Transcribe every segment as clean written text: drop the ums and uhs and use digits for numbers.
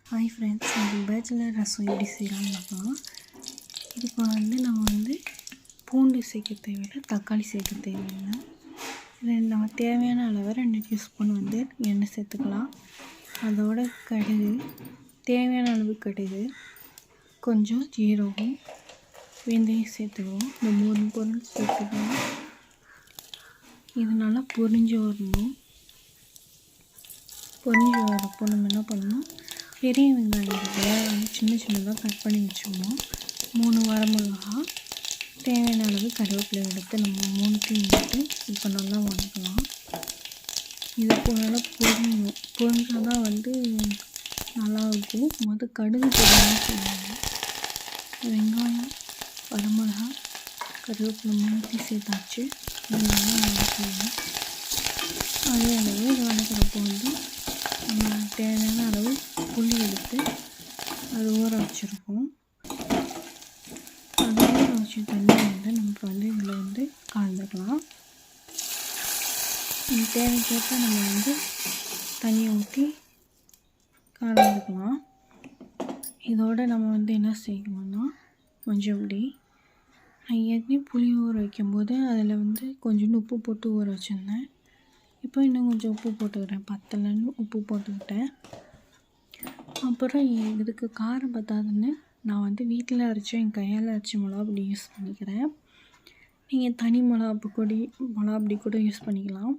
Hi friends, இது bachelor ரசம் எப்படி செய்யலாம்னு பார்க்கலாம். இதுக்கு நம்ம பூண்டு சேர்க்க தேவையில்லை, தக்காளி சேர்க்க தேவையில்லை. நம்ம தேவையான அளவு 2 டீஸ்பூன் எண்ணெய் சேர்த்துக்கலாம். அதோட கடுகு, தேவையான அளவு கடுகு, கொஞ்சம் ஜீரகம், வெந்தயம் சேர்த்துக்குவோம். இந்த 3 பொருள் சேர்த்துக்கலாம். இது நல்லா பொரிஞ்சு வரணும். பொரிஞ்சு வரப்போ நம்ம என்ன பண்ணணும், பெரிய வெங்காயம் சின்ன சின்னதாக கட் பண்ணி வச்சுக்கணும். 3 வரமிளகா, தேவையான அளவு கருவேப்பிலை எடுத்து நம்ம 3த்தையும் போட்டு இப்போ நல்லா வதக்கலாம். இதை நல்லா பொரிஞ்சால் தான் நல்லாயிருக்கும். கடுகு போடணும்னு சொல்லுவாங்க. வெங்காயம், வரமிளகா, கருவேப்பிலை 3த்தையும் சேர்த்தாச்சு. இது நல்லா வதக்கலாம். அதே அளவு இது வதக்கிறப்போ நம்ம தேவையான அளவு புளி எடுத்து அது ஊற வச்சுருக்கோம். அது ஊற வச்ச தண்ணி நமக்கு இதில் கலந்துக்கலாம். தேவைக்கேற்ப நம்ம தண்ணி ஊற்றி கலந்துக்கலாம். இதோட நம்ம என்ன செய்யணும்னா, கொஞ்சம் நான் ஏற்கனவே புளி ஊற வைக்கும்போது அதில் கொஞ்சோண்டு உப்பு போட்டு ஊற வச்சுருந்தேன். இப்போ இன்னும் கொஞ்சம் உப்பு போட்டுக்கிறேன், பத்தலைன்னு உப்பு போட்டுக்கிட்டேன். அப்புறம் இதுக்கு காரம் பத்தாதுன்னு நான் வீட்டில் அரைச்ச என் கையால் அரைச்ச மிளகாப்பொடி யூஸ் பண்ணிக்கிறேன். நீங்கள் தனி மிளகாப்பொடி கூட யூஸ் பண்ணிக்கலாம்.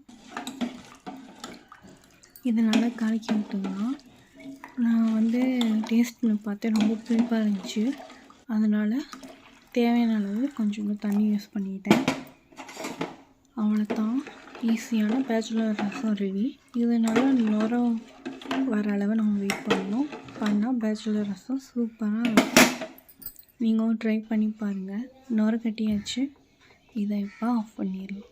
இதை நல்லா கலக்கி விட்டுக்கலாம். நான் டேஸ்ட் பண்ணி பார்த்தேன், ரொம்ப புளிப்பாக இருந்துச்சு. அதனால் தேவையான அளவு கொஞ்சோண்டு தண்ணி யூஸ் பண்ணிக்கிட்டேன். அவ்வளோதான், ஈஸியான பேச்சுலர் ரசம் ரெடி. இதனால் நுரம் வர அளவு நம்ம வெயிட் பண்ணால் பேச்சுலர் ரசம் சூப்பராக இருக்கும். நீங்களும் ட்ரை பண்ணி பாருங்கள். நுர கட்டியாச்சு. இதை இப்போ ஆஃப் பண்ணிடலாம்.